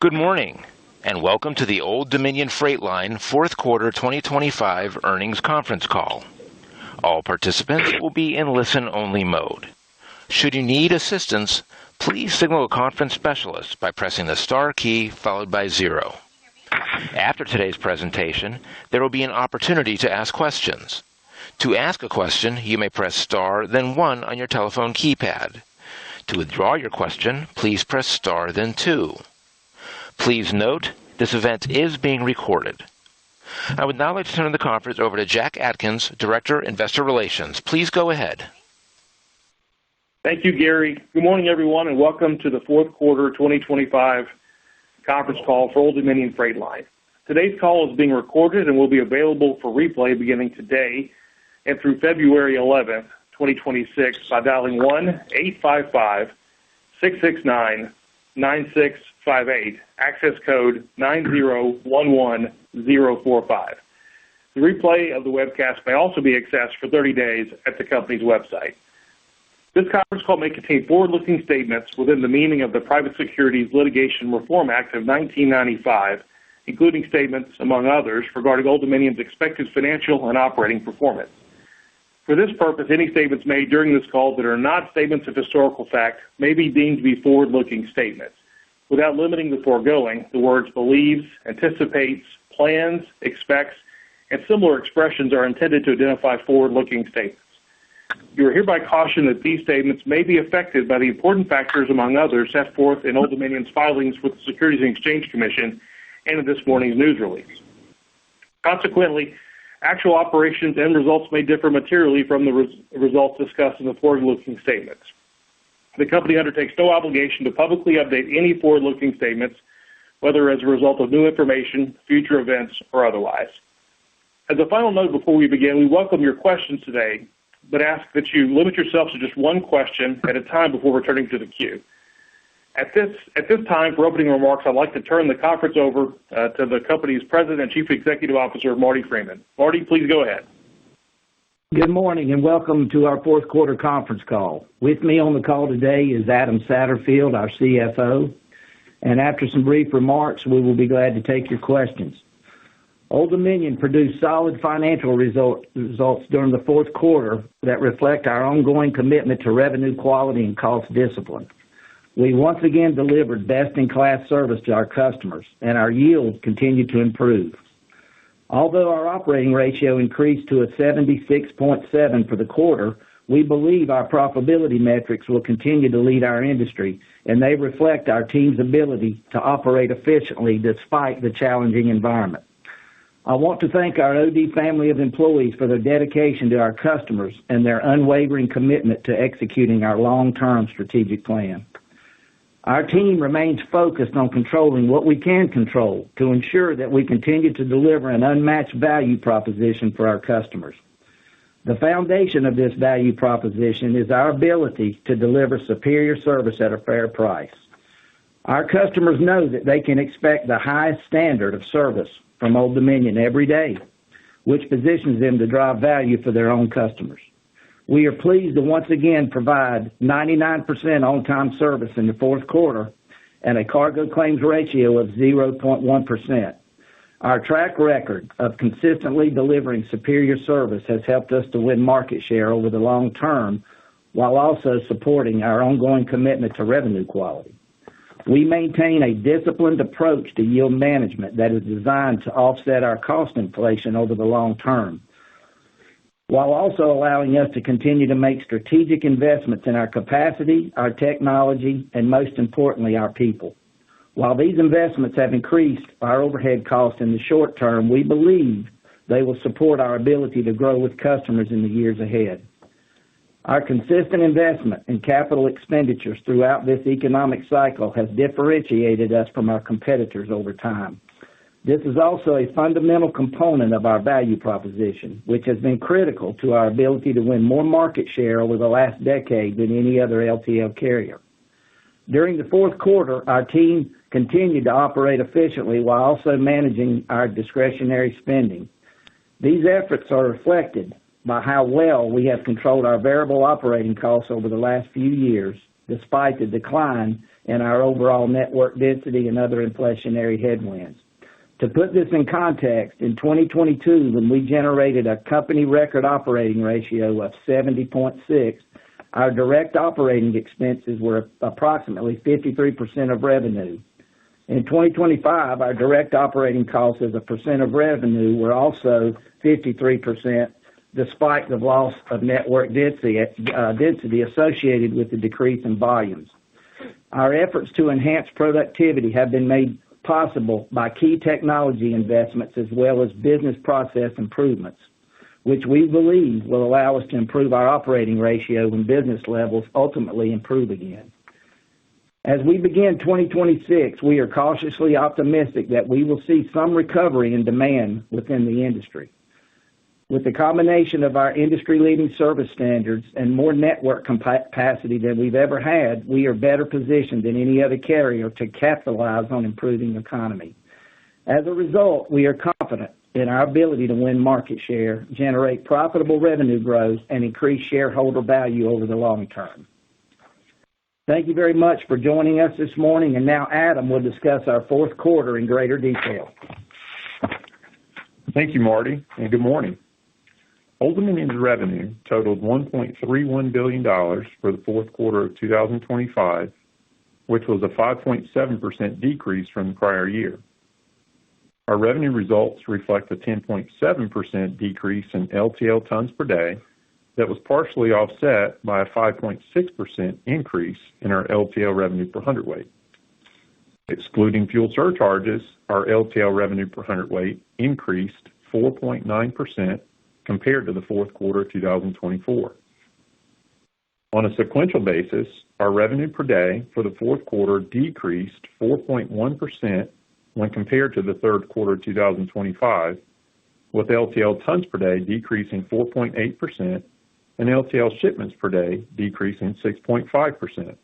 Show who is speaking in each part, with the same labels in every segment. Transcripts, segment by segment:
Speaker 1: Good morning, and welcome to the Old Dominion Freight Line fourth quarter 2025 earnings conference call. All participants will be in listen-only mode. Should you need assistance, please signal a conference specialist by pressing the star key followed by 0. After today's presentation, there will be an opportunity to ask questions. To ask a question, you may press star, then 1 on your telephone keypad. To withdraw your question, please press star, then 2. Please note, this event is being recorded. I would now like to turn the conference over to Jack Atkins, Director, Investor Relations. Please go ahead.
Speaker 2: Thank you, Gary. Good morning, everyone, and welcome to the fourth quarter 2025 conference call for Old Dominion Freight Line. Today's call is being recorded and will be available for replay beginning today and through February 11th, 2026 by dialing 1-855-669-9658, access code 9011045. The replay of the webcast may also be accessed for 30 days at the company's website. This conference call may contain forward-looking statements within the meaning of the Private Securities Litigation Reform Act of 1995, including statements, among others, regarding Old Dominion's expected financial and operating performance. For this purpose, any statements made during this call that are not statements of historical fact may be deemed to be forward-looking statements. Without limiting the foregoing, the words believes, anticipates, plans, expects, and similar expressions are intended to identify forward-looking statements. You are hereby cautioned that these statements may be affected by the important factors, among others, set forth in Old Dominion's filings with the Securities and Exchange Commission and in this morning's news release. Consequently, actual operations and results may differ materially from the results discussed in the forward-looking statements. The company undertakes no obligation to publicly update any forward-looking statements, whether as a result of new information, future events, or otherwise. As a final note before we begin, we welcome your questions today, but ask that you limit yourself to just one question at a time before returning to the queue. At this time, for opening remarks, I'd like to turn the conference over to the company's President and Chief Executive Officer, Marty Freeman. Marty, please go ahead.
Speaker 3: Good morning and welcome to our fourth quarter conference call. With me on the call today is Adam Satterfield, our CFO, and after some brief remarks, we will be glad to take your questions. Old Dominion produced solid financial results during the fourth quarter that reflect our ongoing commitment to revenue quality and cost discipline. We once again delivered best-in-class service to our customers, and our yields continued to improve. Although our operating ratio increased to a 76.7 for the quarter, we believe our profitability metrics will continue to lead our industry, and they reflect our team's ability to operate efficiently despite the challenging environment. I want to thank our OD family of employees for their dedication to our customers and their unwavering commitment to executing our long-term strategic plan. Our team remains focused on controlling what we can control to ensure that we continue to deliver an unmatched value proposition for our customers. The foundation of this value proposition is our ability to deliver superior service at a fair price. Our customers know that they can expect the highest standard of service from Old Dominion every day, which positions them to drive value for their own customers. We are pleased to once again provide 99% on-time service in the fourth quarter and a cargo claims ratio of 0.1%. Our track record of consistently delivering superior service has helped us to win market share over the long term while also supporting our ongoing commitment to revenue quality. We maintain a disciplined approach to yield management that is designed to offset our cost inflation over the long term, while also allowing us to continue to make strategic investments in our capacity, our technology, and most importantly, our people. While these investments have increased our overhead costs in the short term, we believe they will support our ability to grow with customers in the years ahead. Our consistent investment in capital expenditures throughout this economic cycle has differentiated us from our competitors over time. This is also a fundamental component of our value proposition, which has been critical to our ability to win more market share over the last decade than any other LTL carrier. During the fourth quarter, our team continued to operate efficiently while also managing our discretionary spending. These efforts are reflected by how well we have controlled our variable operating costs over the last few years despite the decline in our overall network density and other inflationary headwinds. To put this in context, in 2022, when we generated a company record operating ratio of 70.6, our direct operating expenses were approximately 53% of revenue. In 2025, our direct operating costs as a percent of revenue were also 53%, despite the loss of network density associated with the decrease in volumes. Our efforts to enhance productivity have been made possible by key technology investments as well as business process improvements, which we believe will allow us to improve our operating ratio when business levels ultimately improve again. As we begin 2026, we are cautiously optimistic that we will see some recovery in demand within the industry. With the combination of our industry-leading service standards and more network capacity than we've ever had, we are better positioned than any other carrier to capitalize on improving economy. As a result, we are confident in our ability to win market share, generate profitable revenue growth, and increase shareholder value over the long term. Thank you very much for joining us this morning, and now Adam will discuss our fourth quarter in greater detail.
Speaker 4: Thank you, Marty, and good morning. Old Dominion's revenue totaled $1.31 billion for the fourth quarter of 2025, which was a 5.7% decrease from the prior year. Our revenue results reflect a 10.7% decrease in LTL tons per day that was partially offset by a 5.6% increase in our LTL revenue per hundredweight. Excluding fuel surcharges, our LTL revenue per hundredweight increased 4.9% compared to the fourth quarter of 2024. On a sequential basis, our revenue per day for the fourth quarter decreased 4.1% when compared to the third quarter of 2025, with LTL tons per day decreasing 4.8% and LTL shipments per day decreasing 6.5%.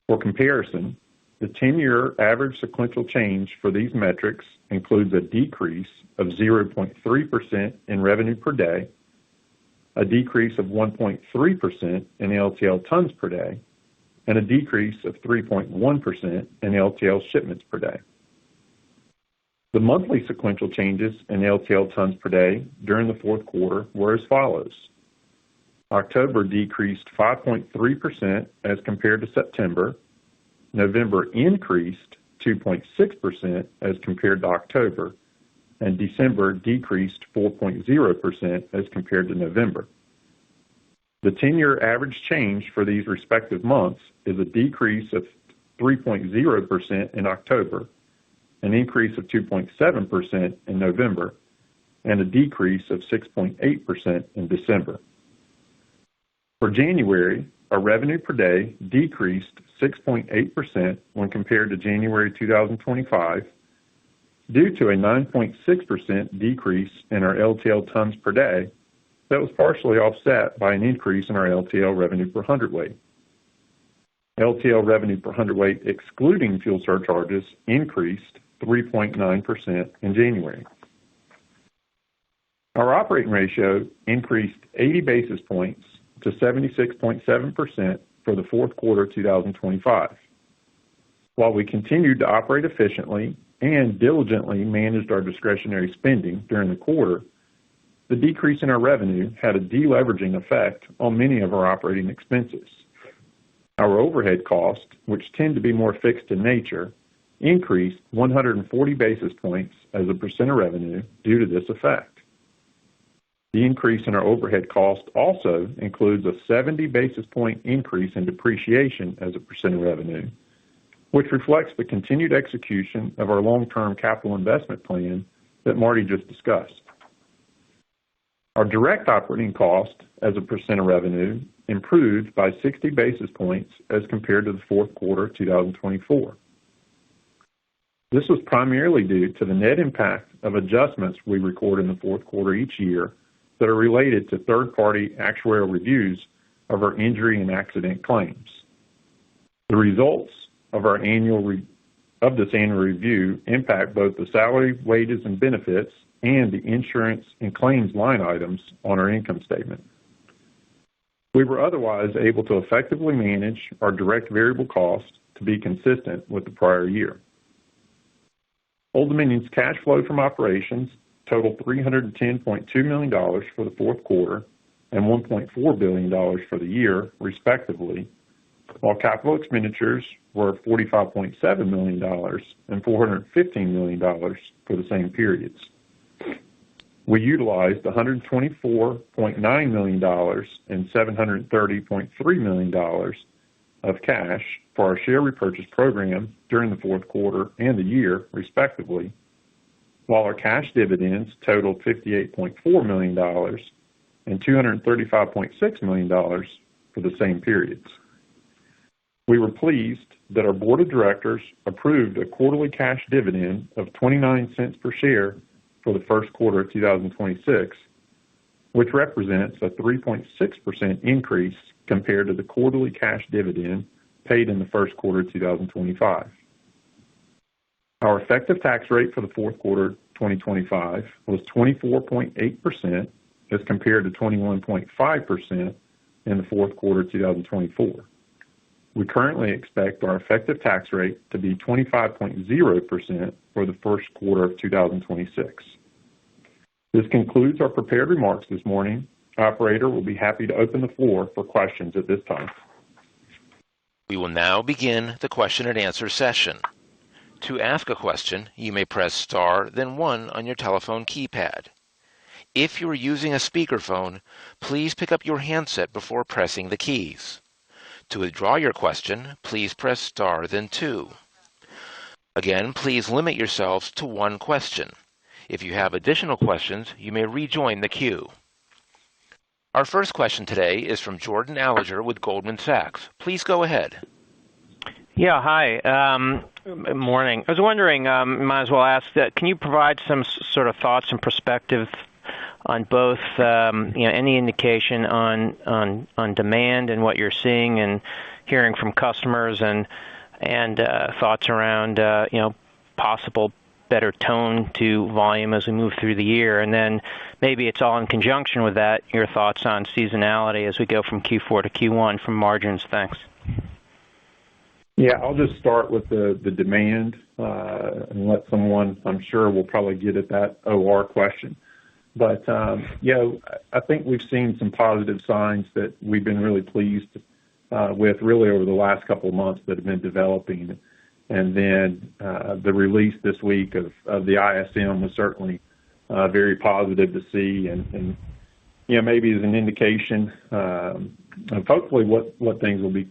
Speaker 4: For comparison, the 10-year average sequential change for these metrics includes a decrease of 0.3% in revenue per day, a decrease of 1.3% in LTL tons per day, and a decrease of 3.1% in LTL shipments per day. The monthly sequential changes in LTL tons per day during the fourth quarter were as follows. October decreased 5.3% as compared to September. November increased 2.6% as compared to October, and December decreased 4.0% as compared to November. The 10-year average change for these respective months is a decrease of 3.0% in October, an increase of 2.7% in November, and a decrease of 6.8% in December. For January, our revenue per day decreased 6.8% when compared to January 2025 due to a 9.6% decrease in our LTL tons per day that was partially offset by an increase in our LTL revenue per hundredweight. LTL revenue per hundredweight, excluding fuel surcharges, increased 3.9% in January. Our operating ratio increased 80 basis points to 76.7% for the fourth quarter of 2025. While we continued to operate efficiently and diligently managed our discretionary spending during the quarter, the decrease in our revenue had a deleveraging effect on many of our operating expenses. Our overhead costs, which tend to be more fixed in nature, increased 140 basis points as a percent of revenue due to this effect. The increase in our overhead cost also includes a 70 basis point increase in depreciation as a percent of revenue, which reflects the continued execution of our long-term capital investment plan that Marty just discussed. Our direct operating cost as a percent of revenue improved by 60 basis points as compared to the fourth quarter of 2024. This was primarily due to the net impact of adjustments we record in the fourth quarter each year that are related to third-party actuarial reviews of our injury and accident claims. The results of this annual review impact both the salary, wages, and benefits and the insurance and claims line items on our income statement. We were otherwise able to effectively manage our direct variable costs to be consistent with the prior year. Old Dominion's cash flow from operations totaled $310.2 million for the fourth quarter and $1.4 billion for the year, respectively, while capital expenditures were $45.7 million and $415 million for the same periods. We utilized $124.9 million and $730.3 million of cash for our share repurchase program during the fourth quarter and the year, respectively, while our cash dividends totaled $58.4 million and $235.6 million for the same periods. We were pleased that our board of directors approved a quarterly cash dividend of 29 cents per share for the first quarter of 2026, which represents a 3.6% increase compared to the quarterly cash dividend paid in the first quarter of 2025. Our effective tax rate for the fourth quarter 2025 was 24.8% as compared to 21.5% in the fourth quarter 2024. We currently expect our effective tax rate to be 25.0% for the first quarter of 2026. This concludes our prepared remarks this morning. Operator will be happy to open the floor for questions at this time.
Speaker 1: We will now begin the question and answer session. To ask a question, you may press star, then one on your telephone keypad. If you are using a speakerphone, please pick up your handset before pressing the keys. To withdraw your question, please press star, then two. Again, please limit yourselves to one question. If you have additional questions, you may rejoin the queue. Our first question today is from Jordan Alliger with Goldman Sachs. Please go ahead.
Speaker 5: Yeah, hi. Morning. I was wondering, might as well ask that, can you provide some sort of thoughts and perspective on both, any indication on demand and what you're seeing and hearing from customers and thoughts around, possible better tone to volume as we move through the year? And then maybe it's all in conjunction with that, your thoughts on seasonality as we go from Q4 to Q1 from margins. Thanks.
Speaker 4: Yeah, I'll just start with the demand and let someone, I'm sure, will probably get at that OR question. But, I think we've seen some positive signs that we've been really pleased with really over the last couple of months that have been developing. And then the release this week of the ISM was certainly very positive to see and maybe as an indication of hopefully what things will be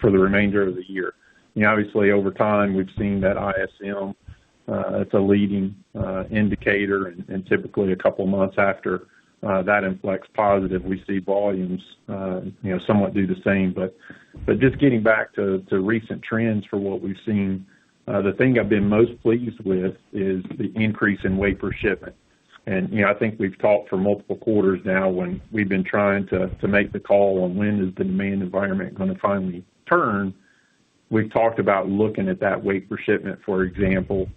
Speaker 4: for the remainder of the year. Obviously, over time, we've seen that ISM, it's a leading indicator, and typically a couple months after that inflects positive, we see volumes, somewhat do the same. But just getting back to recent trends for what we've seen, the thing I've been most pleased with is the increase in weight per shipment. And, I think we've talked for multiple quarters now when we've been trying to make the call on when is the demand environment going to finally turn. We've talked about looking at that weight per shipment, for example,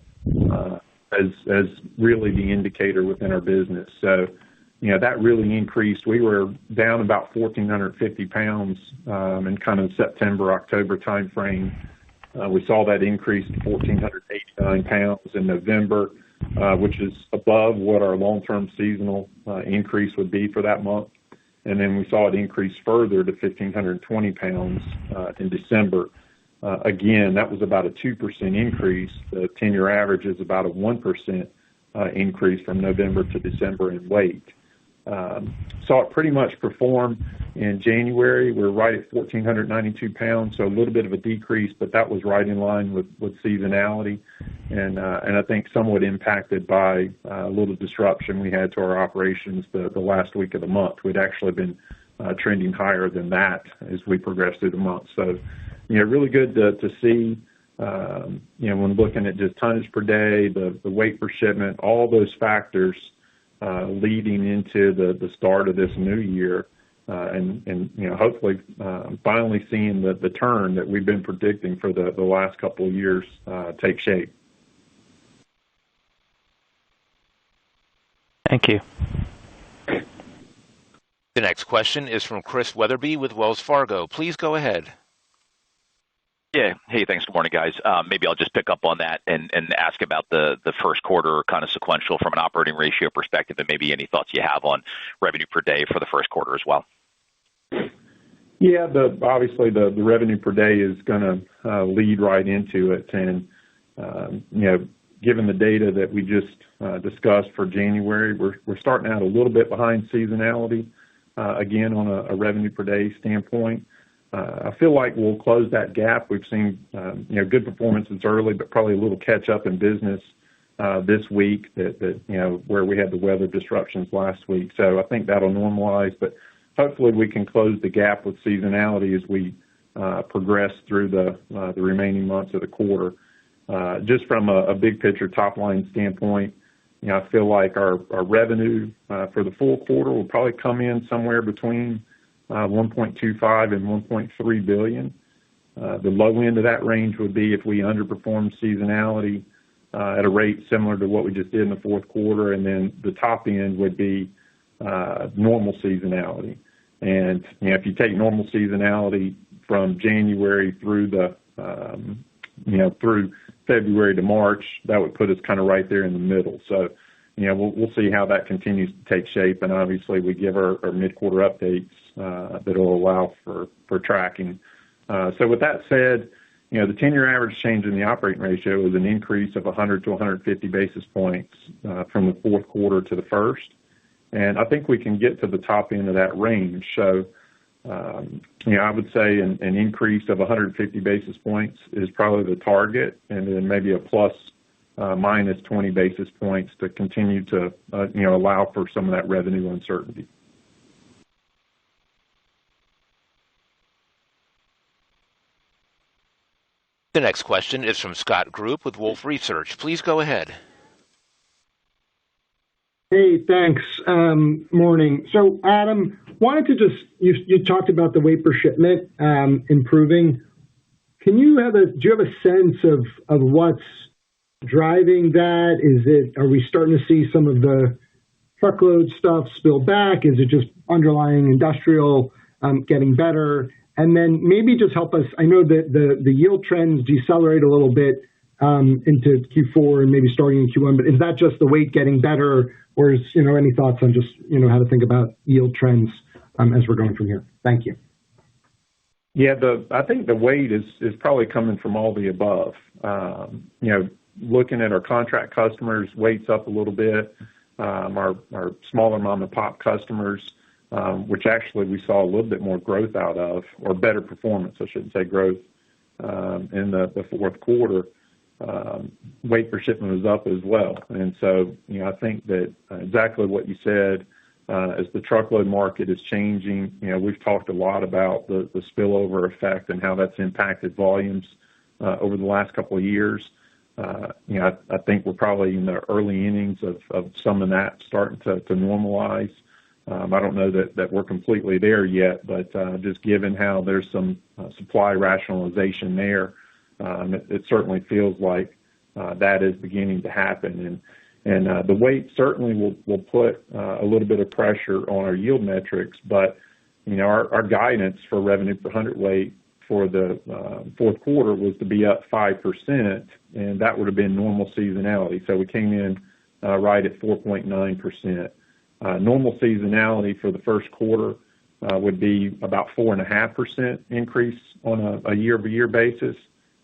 Speaker 4: as really the indicator within our business. So, that really increased. We were down about 1,450 pounds in kind of September, October timeframe. We saw that increase to 1,489 pounds in November, which is above what our long-term seasonal increase would be for that month. And then we saw it increase further to 1,520 pounds in December. Again, that was about a 2% increase. The 10-year average is about a 1% increase from November to December in weight. Saw it pretty much perform in January. We're right at 1,492 pounds, so a little bit of a decrease, but that was right in line with seasonality, and I think somewhat impacted by a little disruption we had to our operations the last week of the month. We'd actually been trending higher than that as we progressed through the month. So, really good to see. When looking at just tonnage per day, the weight per shipment, all those factors leading into the start of this new year, and hopefully finally seeing the turn that we've been predicting for the last couple of years take shape.
Speaker 5: Thank you.
Speaker 1: The next question is from Chris Wetherbee with Wells Fargo. Please go ahead.
Speaker 6: Yeah. Hey, thanks. Good morning, guys. Maybe I'll just pick up on that and ask about the first quarter kind of sequential from an operating ratio perspective, and maybe any thoughts you have on revenue per day for the first quarter as well.
Speaker 4: Yeah, obviously the revenue per day is going to lead right into it. And, given the data that we just discussed for January, we're starting out a little bit behind seasonality, again, on a revenue per day standpoint. I feel like we'll close that gap. We've seen, good performances early, but probably a little catch up in business this week where we had the weather disruptions last week. So I think that'll normalize, but hopefully we can close the gap with seasonality as we progress through the remaining months of the quarter. Just from a big picture top line standpoint, I feel like our revenue for the full quarter will probably come in somewhere between $1.25 and $1.3 billion. The low end of that range would be if we underperform seasonality at a rate similar to what we just did in the fourth quarter, and then the top end would be normal seasonality. And if you take normal seasonality from January through through February to March, that would put us kind of right there in the middle. So, we'll see how that continues to take shape, and obviously we give our mid-quarter updates that will allow for tracking. So with that said, the 10-year average change in the operating ratio is an increase of 100 to 150 basis points from the fourth quarter to the first, and I think we can get to the top end of that range. So, I would say an increase of 150 basis points is probably the target, and then maybe a plus minus 20 basis points to continue to, allow for some of that revenue uncertainty.
Speaker 1: The next question is from Scott Group with Wolfe Research. Please go ahead.
Speaker 7: Hey, thanks. Morning. So, Adam, wanted to you talked about the weight per shipment improving. Do you have a sense of what's driving that? Are we starting to see some of the truckload stuff spill back? Is it just underlying industrial getting better? And then maybe just help us. I know that the yield trends decelerate a little bit into Q4 and maybe starting in Q1, but is that just the weight getting better, or is any thoughts on just how to think about yield trends as we're going from here? Thank you.
Speaker 4: Yeah, I think the weight is probably coming from all the above. Looking at our contract customers, weight's up a little bit. Our smaller mom and pop customers, which actually we saw a little bit more growth out of, or better performance, I shouldn't say growth, in the fourth quarter. Weight per shipment was up as well. And so, I think that exactly what you said, as the truckload market is changing, we've talked a lot about the spillover effect and how that's impacted volumes over the last couple of years. I think we're probably in the early innings of some of that starting to normalize. I don't know that we're completely there yet, but just given how there's some supply rationalization there, it certainly feels like that is beginning to happen. And the weight certainly will put a little bit of pressure on our yield metrics, but our guidance for revenue per hundredweight for the fourth quarter was to be up 5%, and that would have been normal seasonality. So we came in right at 4.9%. Normal seasonality for the first quarter would be about 4.5% increase on a year-over-year basis.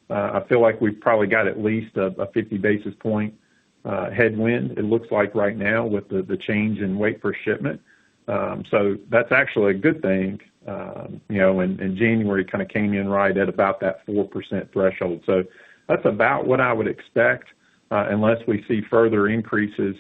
Speaker 4: I feel like we've probably got at least a 50 basis point headwind, it looks like right now, with the change in weight per shipment. So that's actually a good thing. And January kind of came in right at about that 4% threshold. So that's about what I would expect, unless we see further increases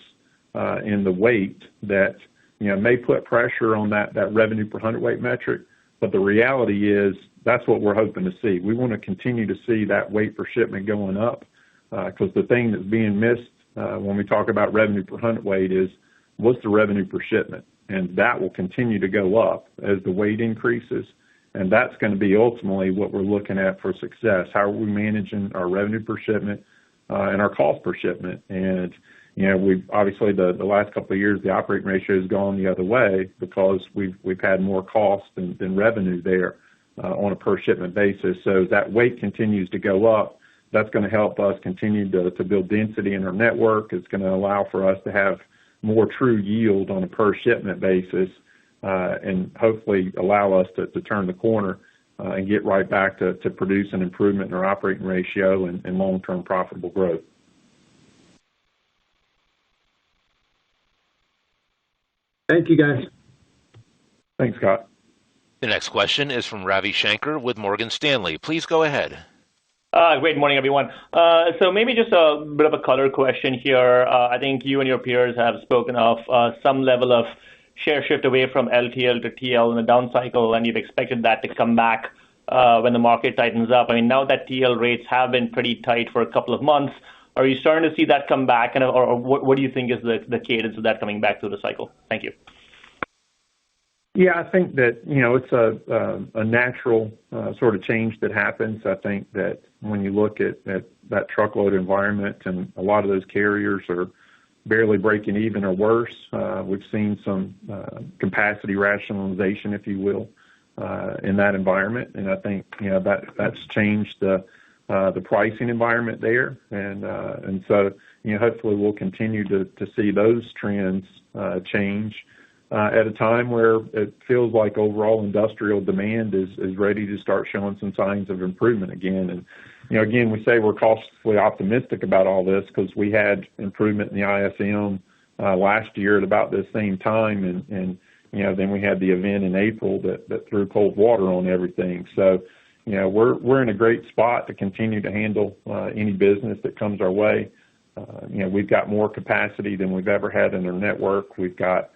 Speaker 4: in the weight that may put pressure on that revenue per hundredweight metric. But the reality is that's what we're hoping to see. We want to continue to see that weight per shipment going up, because the thing that's being missed when we talk about revenue per hundredweight is what's the revenue per shipment, and that will continue to go up as the weight increases, and that's going to be ultimately what we're looking at for success. How are we managing our revenue per shipment and our cost per shipment. And we've obviously the last couple of years the operating ratio has gone the other way because we've had more cost than revenue there on a per shipment basis. So as that weight continues to go up, that's going to help us continue to build density in our network. It's going to allow for us to have more true yield on a per shipment basis, and hopefully allow us to turn the corner and get right back to produce an improvement in our operating ratio and long-term profitable growth.
Speaker 7: Thank you, guys.
Speaker 4: Thanks, Scott.
Speaker 1: The next question is from Ravi Shankar with Morgan Stanley. Please go ahead.
Speaker 8: Great morning, everyone. So maybe just a bit of a color question here. I think you and your peers have spoken of some level of share shift away from LTL to TL in the down cycle, and you've expected that to come back when the market tightens up. I mean, now that TL rates have been pretty tight for a couple of months, are you starting to see that come back, or what do you think is the cadence of that coming back through the cycle? Thank you.
Speaker 4: Yeah, I think that, it's a natural sort of change that happens. I think that when you look at that truckload environment and a lot of those carriers are barely breaking even or worse, we've seen some capacity rationalization, if you will, in that environment. And I think, that's changed the pricing environment there. And so, hopefully we'll continue to see those trends change at a time where it feels like overall industrial demand is ready to start showing some signs of improvement again. And, again, we say we're cautiously optimistic about all this because we had improvement in the ISM last year at about the same time. And then we had the event in April that threw cold water on everything. So, we're in a great spot to continue to handle any business that comes our way. We've got more capacity than we've ever had in our network. We've got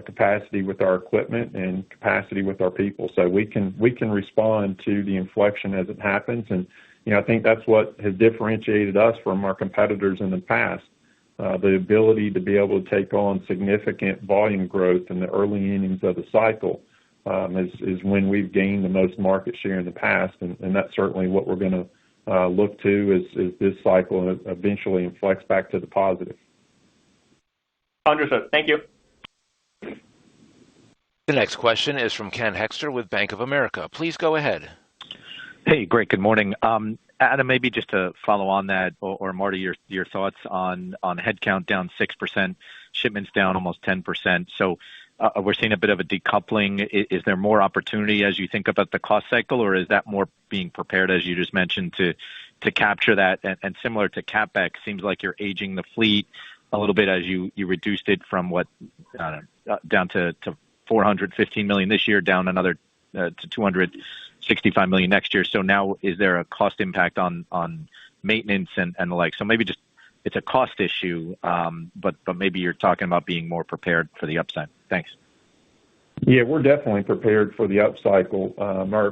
Speaker 4: capacity with our equipment and capacity with our people. So we can respond to the inflection as it happens. And, I think that's what has differentiated us from our competitors in the past. The ability to be able to take on significant volume growth in the early innings of the cycle is when we've gained the most market share in the past. And that's certainly what we're going to look to as this cycle eventually inflects back to the positive.
Speaker 8: Understood. Thank you.
Speaker 1: The next question is from Ken Hoexter with Bank of America. Please go ahead.
Speaker 9: Hey, great. Good morning. Adam, maybe just to follow on that, or Marty, your thoughts on headcount down 6%, shipments down almost 10%. So we're seeing a bit of a decoupling. Is there more opportunity as you think about the cost cycle, or is that more being prepared, as you just mentioned, to capture that? And similar to CapEx, seems like you're aging the fleet a little bit as you reduced it from down to $415 million this year, down another to $265 million next year. So now is there a cost impact on maintenance and the like? So maybe just it's a cost issue, but maybe you're talking about being more prepared for the upside. Thanks.
Speaker 4: Yeah, we're definitely prepared for the upcycle.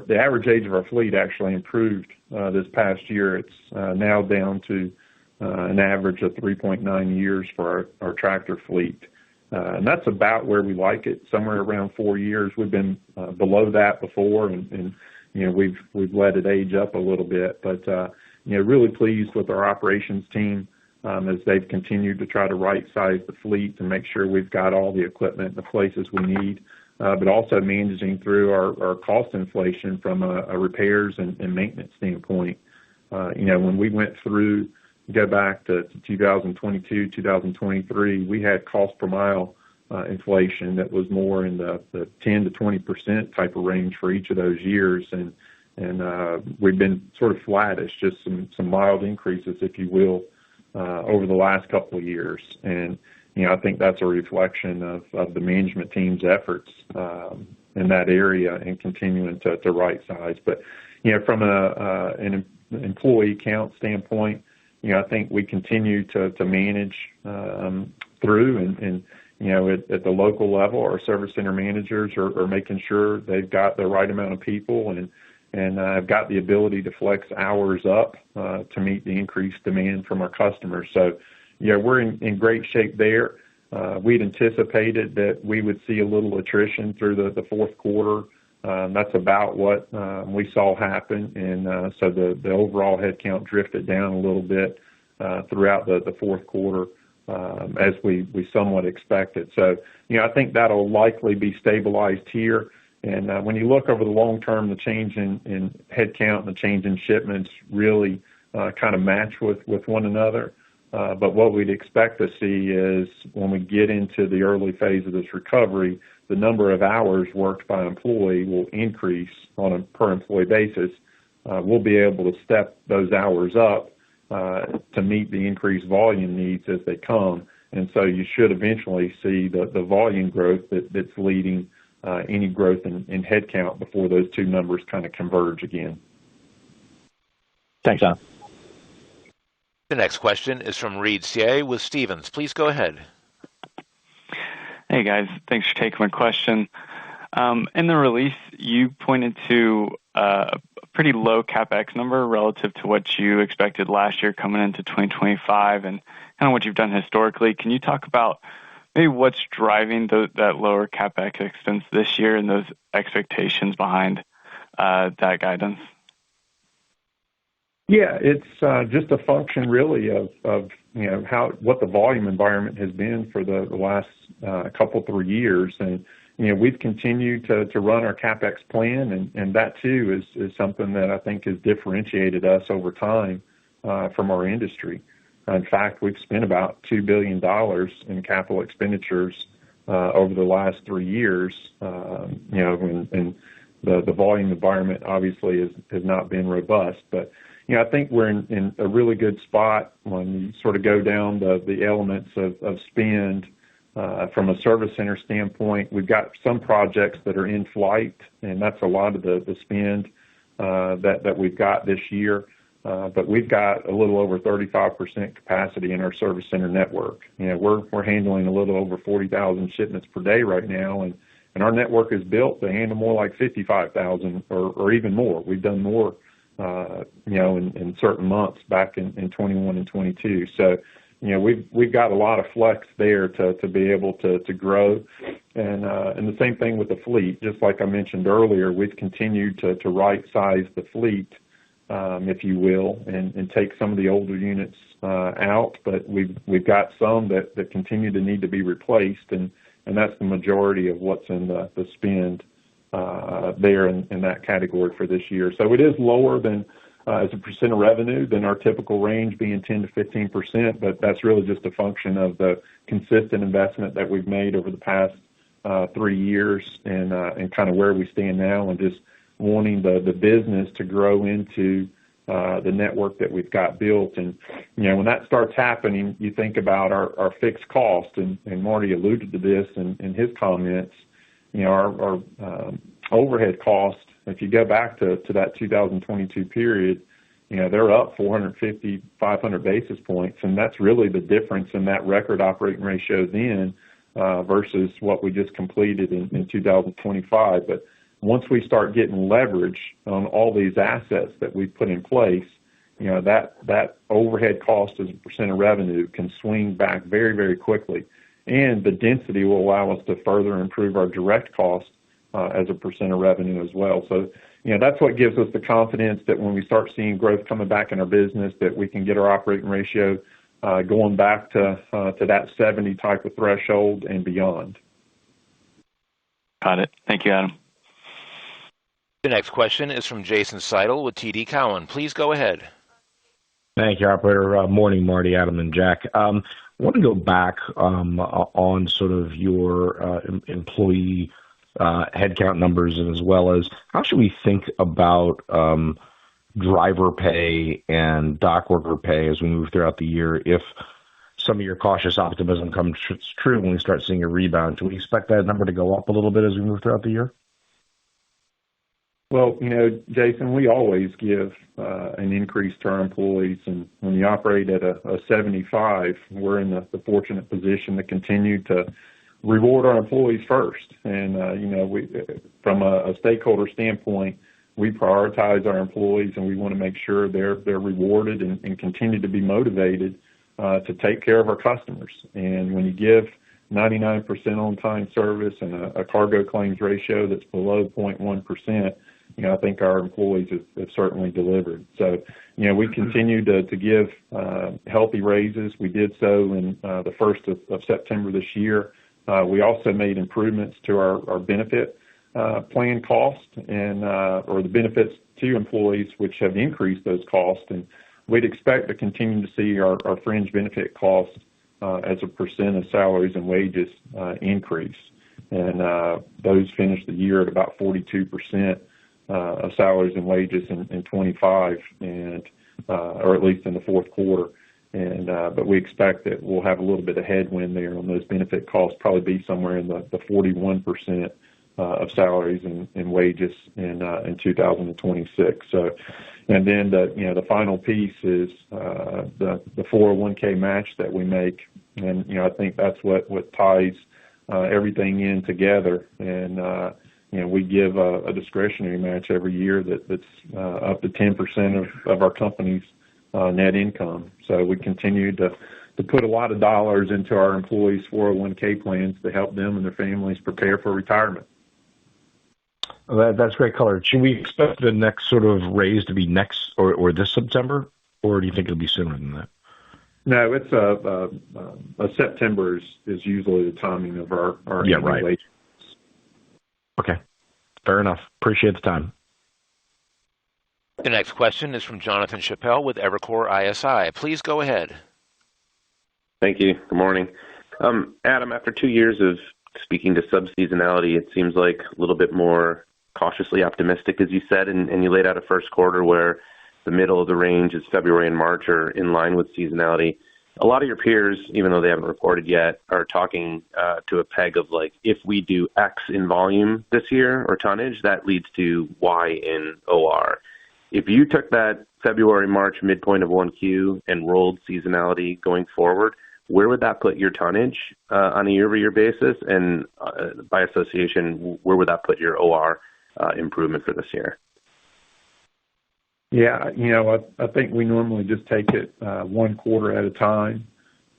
Speaker 4: The average age of our fleet actually improved this past year. It's now down to an average of 3.9 years for our tractor fleet. And that's about where we like it, somewhere around 4 years. We've been below that before, and we've let it age up a little bit. But really pleased with our operations team as they've continued to try to right-size the fleet to make sure we've got all the equipment in the places we need, but also managing through our cost inflation from a repairs and maintenance standpoint. When we went through, go back to 2022, 2023, we had cost per mile inflation that was more in the 10 to 20% type of range for each of those years. And we've been sort of flattish, just some mild increases, if you will, over the last couple of years. And, I think that's a reflection of the management team's efforts in that area and continuing to right size. But, from an employee count standpoint, I think we continue to manage through and at the local level, our service center managers are making sure they've got the right amount of people and have got the ability to flex hours up to meet the increased demand from our customers. So, we're in great shape there. We'd anticipated that we would see a little attrition through the fourth quarter. That's about what we saw happen. And so the overall headcount drifted down a little bit throughout the fourth quarter, as we somewhat expected. So, I think that'll likely be stabilized here. And when you look over the long term, the change in headcount and the change in shipments really kind of match with one another. But what we'd expect to see is when we get into the early phase of this recovery, the number of hours worked by employee will increase on a per employee basis. We'll be able to step those hours up to meet the increased volume needs as they come. And so you should eventually see the volume growth that's leading any growth in headcount before those two numbers kind of converge again.
Speaker 9: Thanks, Adam.
Speaker 1: The next question is from Reed Seay with Stephens. Please go ahead.
Speaker 10: Hey, guys. Thanks for taking my question. In the release, you pointed to a pretty low CapEx number relative to what you expected last year coming into 2025 and kind of what you've done historically. Can you talk about maybe what's driving that lower CapEx expense this year and those expectations behind that guidance?
Speaker 4: Yeah, it's just a function really of what the volume environment has been for the last couple 3 years, and we've continued to run our CapEx plan, and that too is something that I think has differentiated us over time from our industry. In fact, we've spent about $2 billion in capital expenditures over the last 3 years. And the volume environment obviously has not been robust, but I think we're in a really good spot when you sort of go down the elements of spend. From a service center standpoint, we've got some projects that are in flight, and that's a lot of the spend that we've got this year. But we've got a little over 35% capacity in our service center network. We're handling a little over 40,000 shipments per day right now, and our network is built to handle more like 55,000 or even more. We've done more in certain months back in 21 and 22. So, we've got a lot of flex there to be able to grow. And the same thing with the fleet. Just like I mentioned earlier, we've continued to right-size the fleet, if you will, and take some of the older units out. But we've got some that continue to need to be replaced, and that's the majority of what's in the spend there in that category for this year. So it is lower than as a percent of revenue than our typical range being 10 to 15%, but that's really just a function of the consistent investment that we've made over the past 3 years and kind of where we stand now, and just wanting the business to grow into the network that we've got built. And when that starts happening, you think about our fixed cost, and Marty alluded to this in his comments. Our overhead cost, if you go back to that 2022 period, they're up 450, 500 basis points, and that's really the difference in that record operating ratio then versus what we just completed in 2025. But once we start getting leverage on all these assets that we've put in place, that overhead cost as a percent of revenue can swing back very, very quickly. And the density will allow us to further improve our direct cost as a percent of revenue as well. So, that's what gives us the confidence that when we start seeing growth coming back in our business, that we can get our operating ratio going back to that 70 type of threshold and beyond.
Speaker 10: Got it. Thank you, Adam.
Speaker 1: The next question is from Jason Seidl with TD Cowen. Please go ahead.
Speaker 11: Thank you, operator. Morning, Marty, Adam, and Jack. I want to go back on sort of your employee headcount numbers, and as well as how should we think about driver pay and dock worker pay as we move throughout the year? If some of your cautious optimism comes true when we start seeing a rebound, do we expect that number to go up a little bit as we move throughout the year?
Speaker 4: Well, Jason, we always give an increase to our employees, and when you operate at a 75, we're in the fortunate position to continue to reward our employees first. And, we, from a stakeholder standpoint, we prioritize our employees, and we want to make sure they're rewarded and continue to be motivated to take care of our customers. And when you give 99% on-time service and a cargo claims ratio that's below 0.1%, I think our employees have certainly delivered. So, we continue to give healthy raises. We did so in the 1st of September this year. We also made improvements to our benefit plan cost or the benefits to employees, which have increased those costs. And we'd expect to continue to see our fringe benefit costs as a percent of salaries and wages increase. And those finished the year at about 42% of salaries and wages in 25, or at least in the fourth quarter. But we expect that we'll have a little bit of headwind there on those benefit costs, probably be somewhere in the 41% of salaries and wages in 2026. So, and then the final piece is the 401k match that we make, and I think that's what ties everything in together. And we give a discretionary match every year that's up to 10% of our company's net income. So we continue to put a lot of dollars into our employees' 401k plans to help them and their families prepare for retirement.
Speaker 11: That's great color. Should we expect the next sort of raise to be next or this September, or do you think it'll be sooner than that?
Speaker 4: No, it's September is usually the timing of our
Speaker 11: right.
Speaker 4: wages.
Speaker 11: Okay, fair enough. Appreciate the time.
Speaker 1: The next question is from Jonathan Chappell with Evercore ISI. Please go ahead.
Speaker 12: Thank you. Good morning. Adam, after 2 years of speaking to sub-seasonality, it seems like a little bit more cautiously optimistic, as you said, and you laid out a first quarter where the middle of the range is February and March are in line with seasonality. A lot of your peers, even though they haven't reported yet, are talking to a peg of like, if we do X in volume this year or tonnage, that leads to Y in OR. If you took that February, March midpoint of 1Q and rolled seasonality going forward, where would that put your tonnage on a year-over-year basis? And by association, where would that put your OR improvement for this year?
Speaker 4: Yeah, I think we normally just take it one quarter at a time.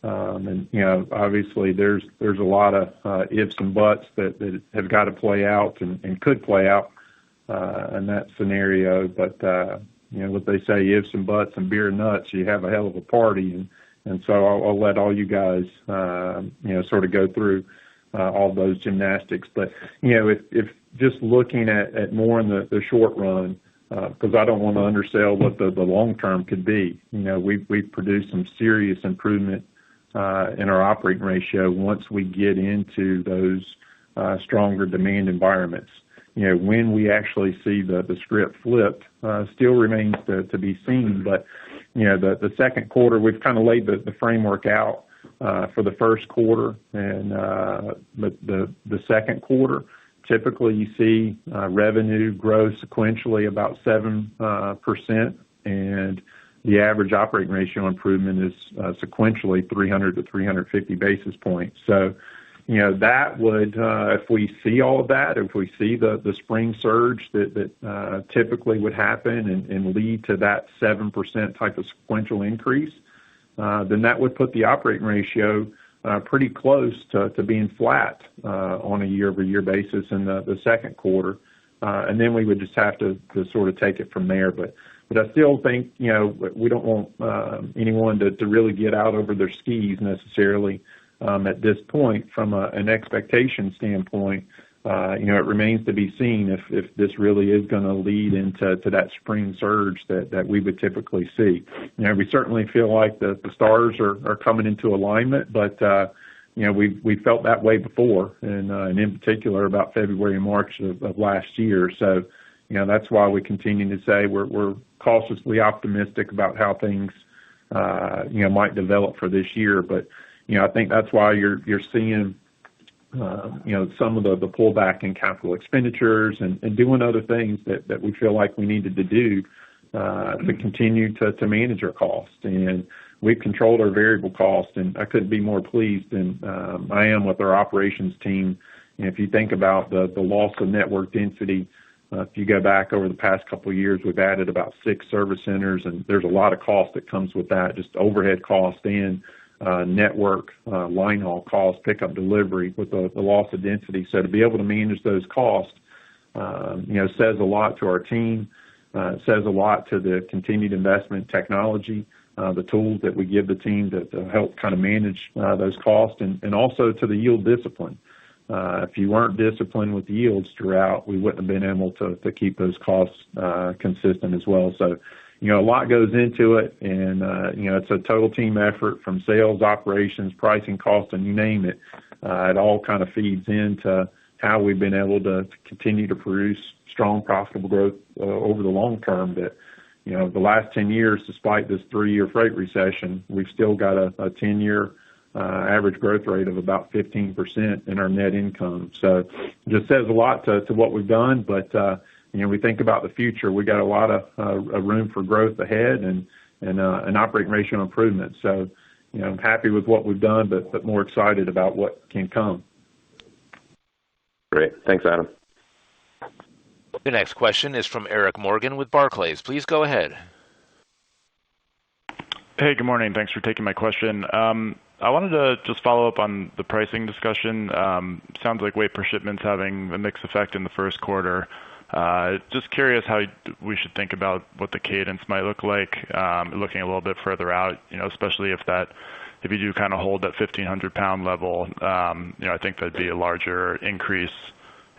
Speaker 4: And, obviously there's a lot of ifs and buts that have got to play out and could play out in that scenario. But, what they say, ifs and buts and beer and nuts, you have a hell of a party. And so I'll let all you guys, sort of go through all those gymnastics. But, if just looking at more in the short run, because I don't want to undersell what the long term could be. We've produced some serious improvement in our operating ratio once we get into those stronger demand environments. When we actually see the script flipped, still remains to be seen. But the second quarter, we've kind of laid the framework out for the first quarter, and the second quarter. Typically, you see revenue grow sequentially about 7%, and the average operating ratio improvement is sequentially 300 to 350 basis points. So, that would, if we see all of that, if we see the spring surge that typically would happen and lead to that 7% type of sequential increase, then that would put the operating ratio pretty close to being flat on a year-over-year basis in the second quarter. And then we would just have to sort of take it from there. But I still think, we don't want anyone to really get out over their skis necessarily at this point from an expectation standpoint. It remains to be seen if this really is going to lead into that spring surge that we would typically see. We certainly feel like the stars are coming into alignment, but we felt that way before, and in particular about February and March of last year. So that's why we continue to say we're cautiously optimistic about how things might develop for this year. But I think that's why you're seeing some of the pullback in capital expenditures and doing other things that we feel like we needed to do to continue to manage our costs. And we've controlled our variable cost, and I couldn't be more pleased than I am with our operations team. And if you think about the loss of network density, if you go back over the past couple of years, we've added about 6 service centers, and there's a lot of cost that comes with that, just overhead cost and network, line haul costs, pickup delivery with the loss of density. So to be able to manage those costs says a lot to our team. It says a lot to the continued investment in technology, the tools that we give the team to help kind of manage those costs, and also to the yield discipline. If you weren't disciplined with the yields throughout, we wouldn't have been able to keep those costs consistent as well. So, a lot goes into it, and it's a total team effort from sales, operations, pricing, cost, and you name it. It all kind of feeds into how we've been able to continue to produce strong, profitable growth over the long term. That, the last 10 years, despite this 3-year freight recession, we've still got a 10-year average growth rate of about 15% in our net income. So it just says a lot to what we've done, but we think about the future. We got a lot of room for growth ahead and an operating ratio improvement. So, I'm happy with what we've done, but more excited about what can come.
Speaker 12: Great. Thanks, Adam.
Speaker 1: The next question is from Eric Morgan with Barclays. Please go ahead.
Speaker 13: Hey, good morning. Thanks for taking my question. I wanted to just follow up on the pricing discussion. Sounds like weight per shipment's having a mixed effect in the first quarter. Just curious how we should think about what the cadence might look like, looking a little bit further out, especially if you do kind of hold that 1,500-pound level. I think that'd be a larger increase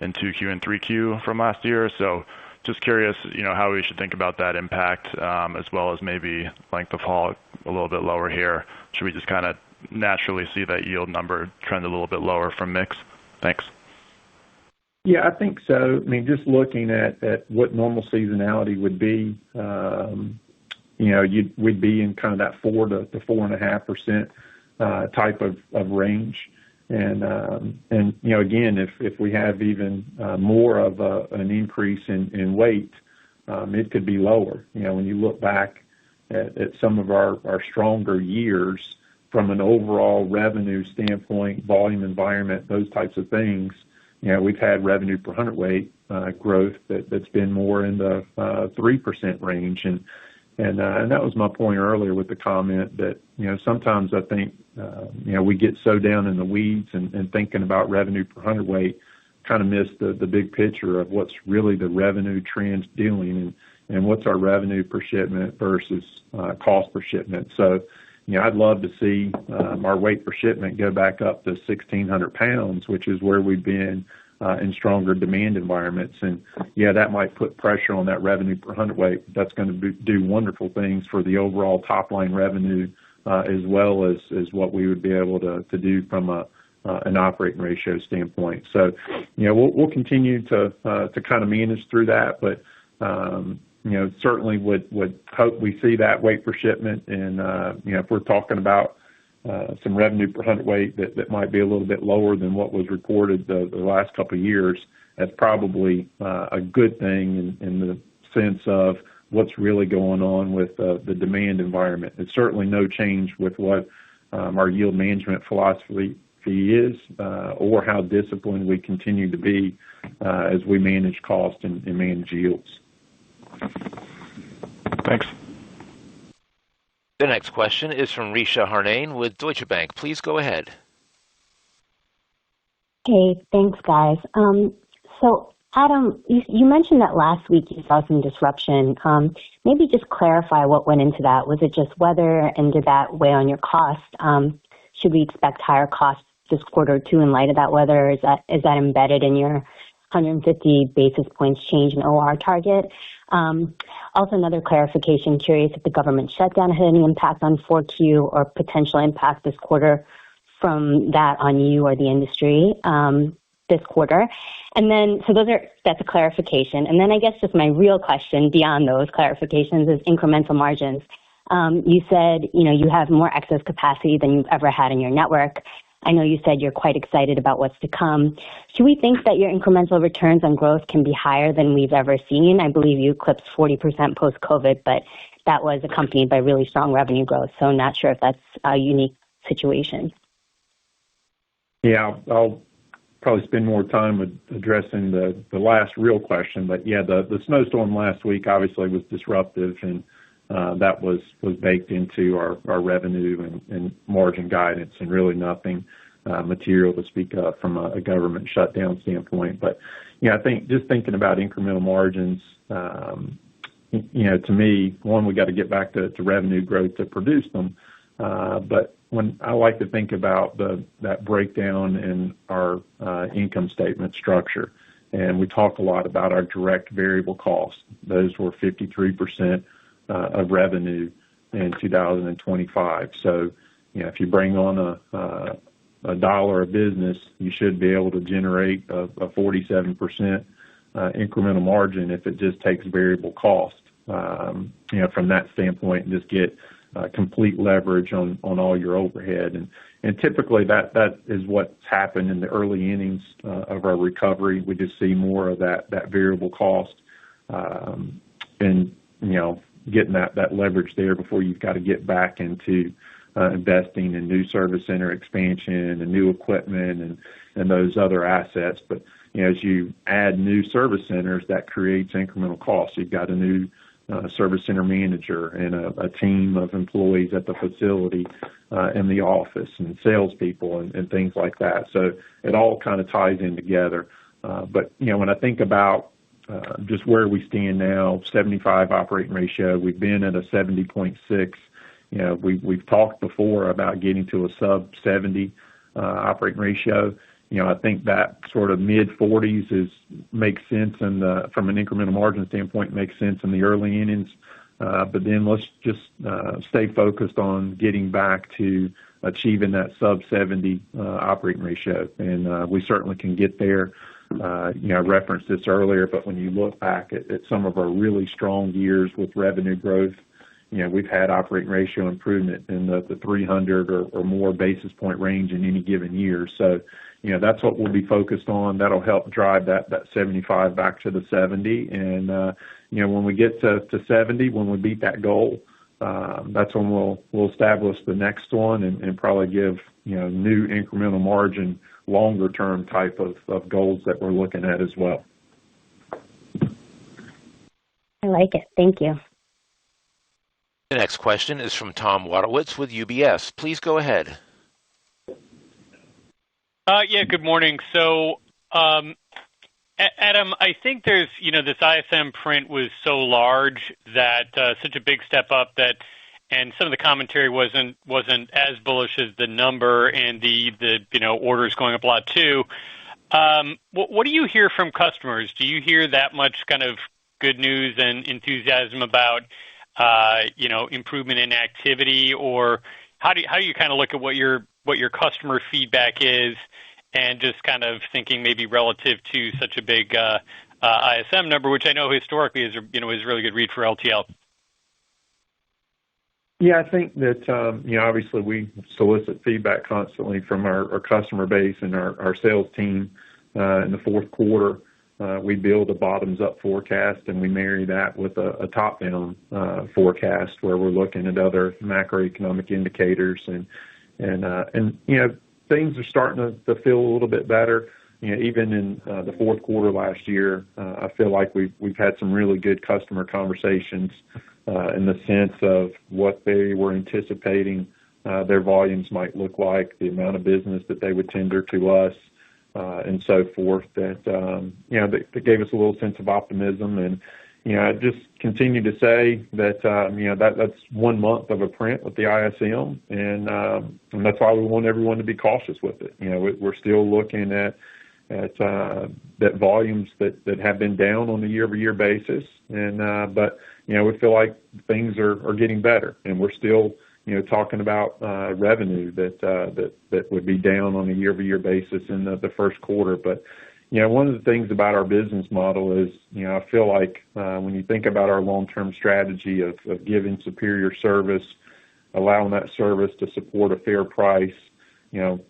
Speaker 13: in 2Q and 3Q from last year. So just curious, how we should think about that impact, as well as maybe length of haul a little bit lower here. Should we just kind of naturally see that yield number trend a little bit lower from mix? Thanks.
Speaker 4: Yeah, I think so. I mean, just looking at what normal seasonality would be, we'd be in kind of that 4 to 4.5% type of range. And again, if we have even more of an increase in weight, it could be lower. When you look back at some of our stronger years from an overall revenue standpoint, volume environment, those types of things, we've had revenue per hundredweight growth that's been more in the 3% range. And that was my point earlier with the comment that, sometimes I think, we get so down in the weeds and thinking about revenue per hundredweight, kind of miss the big picture of what's really the revenue trends doing and what's our revenue per shipment versus cost per shipment. So, I'd love to see our weight per shipment go back up to 1,600 pounds, which is where we've been in stronger demand environments. And that might put pressure on that revenue per hundredweight. That's going to do wonderful things for the overall top line revenue, as well as what we would be able to do from an operating ratio standpoint. So, we'll continue to kind of manage through that, but certainly would hope we see that weight per shipment. And if we're talking about some revenue per hundredweight that might be a little bit lower than what was reported the last couple of years, that's probably a good thing in the sense of what's really going on with the demand environment. It's certainly no change with what our yield management philosophy is, or how disciplined we continue to be as we manage cost and manage yields.
Speaker 13: Thanks.
Speaker 1: The next question is from Risha Harnain with Deutsche Bank. Please go ahead.
Speaker 14: Hey, thanks, guys. So, Adam, you mentioned that last week you saw some disruption. Maybe just clarify what went into that. Was it just weather, and did that weigh on your cost? Should we expect higher costs this quarter too in light of that weather? Is that embedded in your 150 basis points change in OR target? Also, another clarification, curious if the government shutdown had any impact on 4Q or potential impact this quarter from that on you or the industry this quarter. And then, so that's a clarification. And then I guess just my real question beyond those clarifications is incremental margins. You said, you have more excess capacity than you've ever had in your network. I know you said you're quite excited about what's to come. Should we think that your incremental returns on growth can be higher than we've ever seen? I believe you eclipsed 40% post-COVID, but that was accompanied by really strong revenue growth. So I'm not sure if that's a unique situation.
Speaker 4: Yeah, I'll probably spend more time with addressing the last real question. But the snowstorm last week obviously was disruptive, and that was baked into our revenue and margin guidance, and really nothing material to speak of from a government shutdown standpoint. But, I think just thinking about incremental margins, to me, one, we got to get back to revenue growth to produce them. But when I like to think about that breakdown in our income statement structure, and we talk a lot about our direct variable costs. Those were 53% of revenue in 2025. So, if you bring on a dollar of business, you should be able to generate a 47% incremental margin if it just takes variable cost. From that standpoint, and just get complete leverage on all your overhead. And typically that is what's happened in the early innings of our recovery. We just see more of that variable cost, and getting that leverage there before you've got to get back into investing in new service center expansion and new equipment and those other assets. But as you add new service centers, that creates incremental costs. You've got a new service center manager and a team of employees at the facility, in the office, and salespeople and things like that. So it all kind of ties in together. But when I think about just where we stand now, 75 operating ratio, we've been at a 70.6. We've talked before about getting to a sub 70 operating ratio. I think that sort of mid-40s makes sense, and from an incremental margin standpoint, makes sense in the early innings. But then let's just stay focused on getting back to achieving that sub 70 operating ratio, and we certainly can get there. I referenced this earlier, but when you look back at some of our really strong years with revenue growth, we've had operating ratio improvement in the 300 or more basis point range in any given year. So, that's what we'll be focused on. That'll help drive that 75 back to the 70. And, when we get to 70, when we beat that goal, that's when we'll establish the next one and probably give, new incremental margin, longer term type of goals that we're looking at as well.
Speaker 14: I like it. Thank you.
Speaker 1: The next question is from Tom Wadewitz with UBS. Please go ahead.
Speaker 15: Yeah, good morning. So, Adam, I think there's, this ISM print was so large that such a big step up that, and some of the commentary wasn't as bullish as the number, and the orders going up a lot too. What do you hear from customers? Do you hear that much kind of good news and enthusiasm about improvement in activity, or how do you kind of look at what your customer feedback is, and just kind of thinking maybe relative to such a big ISM number, which I know historically is really good read for LTL.
Speaker 4: Yeah, I think that obviously we solicit feedback constantly from our customer base and our sales team. In the fourth quarter, we build a bottoms-up forecast, and we marry that with a top-down forecast where we're looking at other macroeconomic indicators, and things are starting to feel a little bit better. Even in the fourth quarter last year, I feel like we've had some really good customer conversations in the sense of what they were anticipating their volumes might look like, the amount of business that they would tender to us, and so forth. That gave us a little sense of optimism. And I just continue to say that that's 1 month of a print with the ISM, and that's why we want everyone to be cautious with it. We're still looking at that volumes that have been down on a year-over-year basis, but we feel like things are getting better, and we're still talking about revenue that would be down on a year-over-year basis in the first quarter. But one of the things about our business model is, I feel like when you think about our long-term strategy of giving superior service, allowing that service to support a fair price,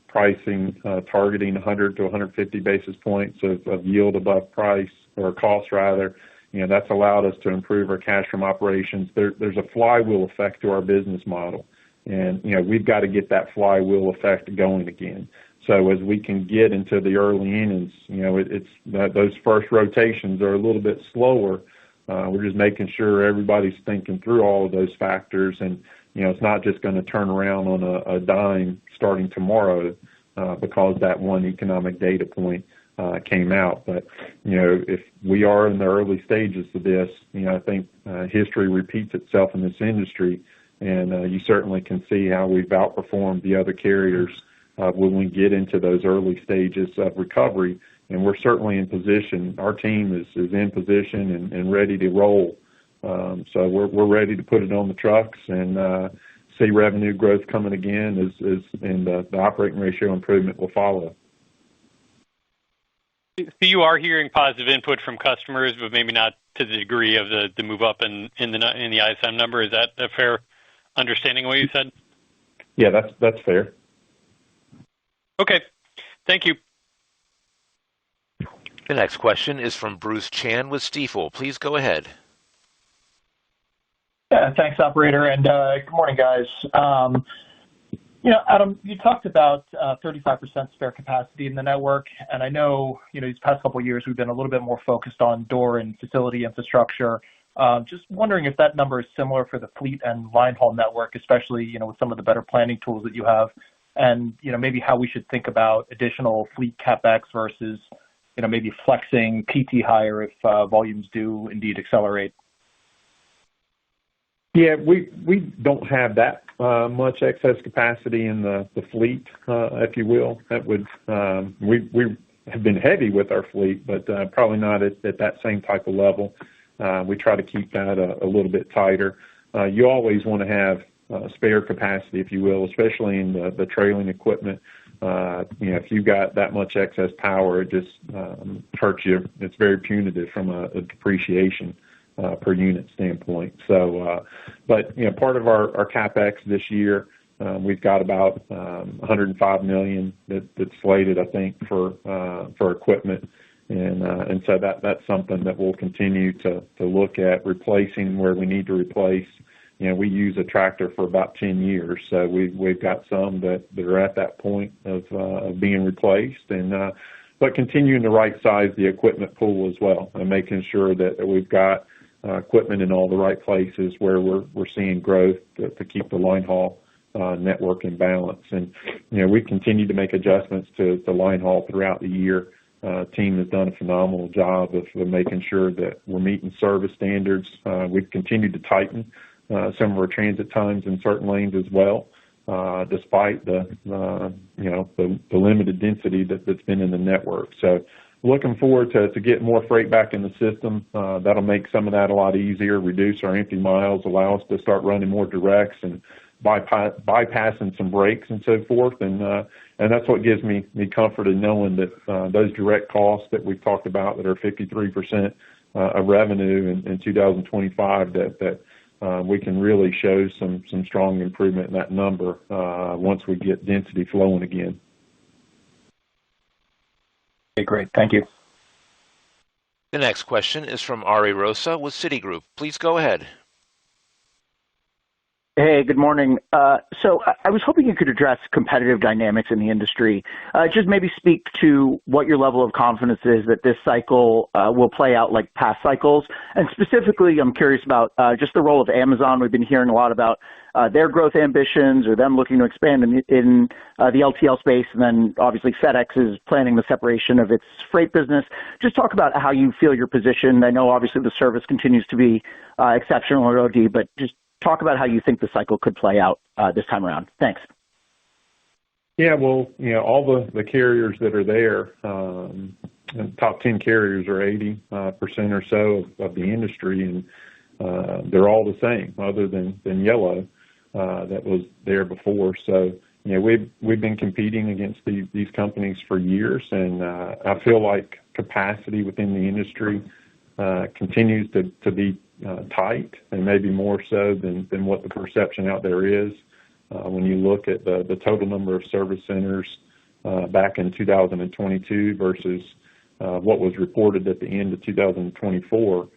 Speaker 4: pricing, targeting 100 to 150 basis points of yield above price, or cost rather, that's allowed us to improve our cash from operations. There's a flywheel effect to our business model, and we've got to get that flywheel effect going again. So as we can get into the early innings, it's those first rotations are a little bit slower. We're just making sure everybody's thinking through all of those factors, and it's not just going to turn around on a dime starting tomorrow. because that one economic data point came out. But, if we are in the early stages of this, I think history repeats itself in this industry, and you certainly can see how we've outperformed the other carriers when we get into those early stages of recovery. And we're certainly in position. Our team is in position and ready to roll. So we're ready to put it on the trucks and see revenue growth coming again and the operating ratio improvement will follow.
Speaker 15: So you are hearing positive input from customers, but maybe not to the degree of the move up in the ISM number. Is that a fair understanding of what you said?
Speaker 4: Yeah, that's fair.
Speaker 15: Okay. Thank you.
Speaker 1: The next question is from Bruce Chan with Stifel. Please go ahead.
Speaker 16: Yeah, thanks, operator, and good morning, guys. Adam, you talked about 35% spare capacity in the network, and I know, these past couple of years we've been a little bit more focused on door and facility infrastructure. Just wondering if that number is similar for the fleet and line haul network, especially, with some of the better planning tools that you have, and, maybe how we should think about additional fleet CapEx versus, maybe flexing PT hire if volumes do indeed accelerate.
Speaker 4: Yeah, we don't have that much excess capacity in the fleet, if you will. That would we have been heavy with our fleet, but probably not at that same type of level. We try to keep that a little bit tighter. You always want to have spare capacity, if you will, especially in the trailing equipment. If you've got that much excess power, it just hurts you. It's very punitive from a depreciation per unit standpoint. So, but part of our CapEx this year, we've got about $105 million that's slated, I think, for equipment, and so that's something that we'll continue to look at replacing where we need to replace. We use a tractor for about 10 years, so we've got some that are at that point of being replaced, and but continuing to right size the equipment pool as well, and making sure that we've got equipment in all the right places where we're seeing growth to keep the line haul network in balance. And we continue to make adjustments to line haul throughout the year. Team has done a phenomenal job of making sure that we're meeting service standards. We've continued to tighten some of our transit times in certain lanes as well, despite the limited density that's been in the network. So looking forward to getting more freight back in the system. That'll make some of that a lot easier, reduce our empty miles, allow us to start running more directs and bypassing some breaks and so forth. And that's what gives me comfort in knowing that those direct costs that we've talked about that are 53% of revenue in 2025, that we can really show some strong improvement in that number once we get density flowing again.
Speaker 16: Okay, great. Thank you.
Speaker 1: The next question is from Ari Rosa with Citigroup. Please go ahead.
Speaker 17: Hey, good morning. So I was hoping you could address competitive dynamics in the industry. Just maybe speak to what your level of confidence is that this cycle will play out like past cycles. And specifically, I'm curious about just the role of Amazon. We've been hearing a lot about their growth ambitions or them looking to expand in the LTL space. And then obviously FedEx is planning the separation of its freight business. Just talk about how you feel you're positioned. I know obviously the service continues to be exceptional at OD, but just talk about how you think the cycle could play out this time around. Thanks.
Speaker 4: Yeah, well, all the carriers that are there, top 10 carriers are 80% or so of the industry, and they're all the same, other than Yellow that was there before. So, we've been competing against these companies for years, and I feel like capacity within the industry continues to be tight, and maybe more so than what the perception out there is. When you look at the total number of service centers back in 2022 versus what was reported at the end of 2024,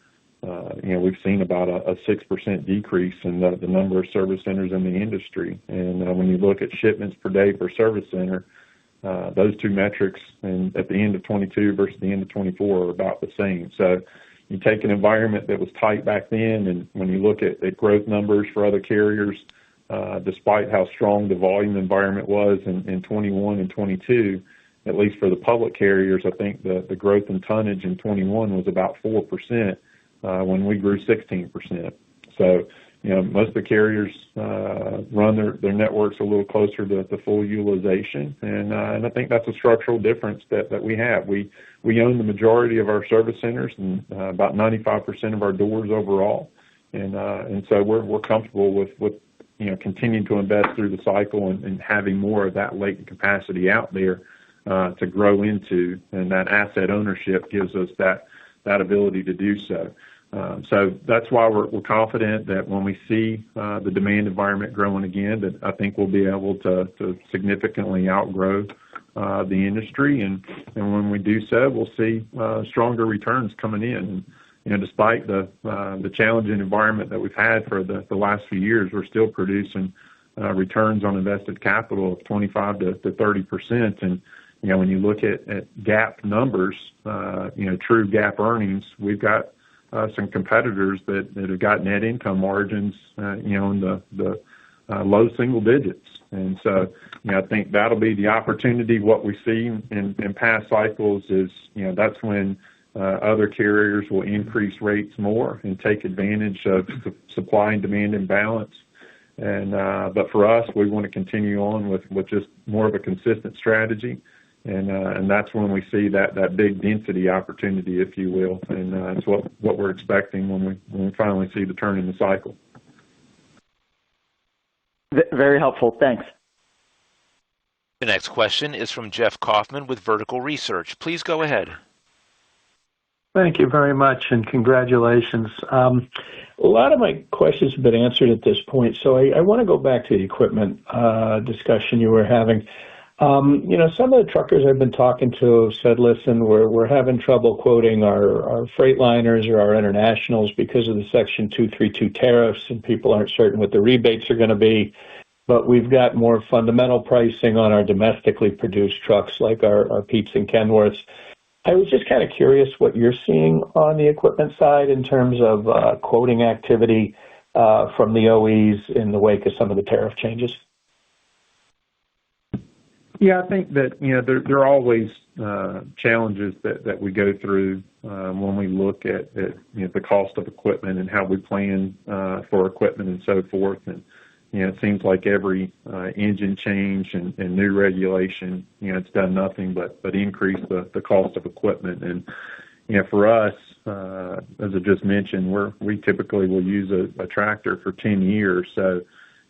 Speaker 4: we've seen about a 6% decrease in the number of service centers in the industry. And when you look at shipments per day per service center, those two metrics at the end of 22 versus the end of 24 are about the same. So you take an environment that was tight back then, and when you look at growth numbers for other carriers, despite how strong the volume environment was in 21 and 22, at least for the public carriers, I think the growth in tonnage in 21 was about 4%, when we grew 16%. So, most of the carriers run their networks a little closer to full utilization, and I think that's a structural difference that we have. We own the majority of our service centers and about 95% of our doors overall, and so we're comfortable with continuing to invest through the cycle and having more of that latent capacity out there to grow into, and that asset ownership gives us that ability to do so. So that's why we're confident that when we see the demand environment growing again, that I think we'll be able to significantly outgrow the industry. And when we do so, we'll see stronger returns coming in. And, despite the challenging environment that we've had for the last few years, we're still producing returns on invested capital of 25 to 30%. And, when you look at GAAP numbers, true GAAP earnings, we've got some competitors that have got net income margins, in the low single digits. And so, I think that'll be the opportunity. What we see in past cycles is, that's when other carriers will increase rates more and take advantage of the supply and demand imbalance. And but for us, we want to continue on with just more of a consistent strategy. And that's when we see that big density opportunity, if you will, and it's what we're expecting when we finally see the turn in the cycle.
Speaker 17: Very helpful. Thanks.
Speaker 1: The next question is from Jeff Kauffman with Vertical Research. Please go ahead.
Speaker 18: Thank you very much, and congratulations. A lot of my questions have been answered at this point, so I want to go back to the equipment discussion you were having. Some of the truckers I've been talking to said, listen, we're having trouble quoting our Freightliners or our internationals because of the Section 232 tariffs, and people aren't certain what the rebates are going to be. But we've got more fundamental pricing on our domestically produced trucks like our Peeps and Kenworths. I was just kind of curious what you're seeing on the equipment side in terms of quoting activity from the OEs in the wake of some of the tariff changes.
Speaker 4: Yeah, I think that, there are always challenges that we go through when we look at the cost of equipment and how we plan for equipment and so forth. And, it seems like every engine change and new regulation, it's done nothing but increase the cost of equipment. And, for us, as I just mentioned, we typically will use a tractor for 10 years. So,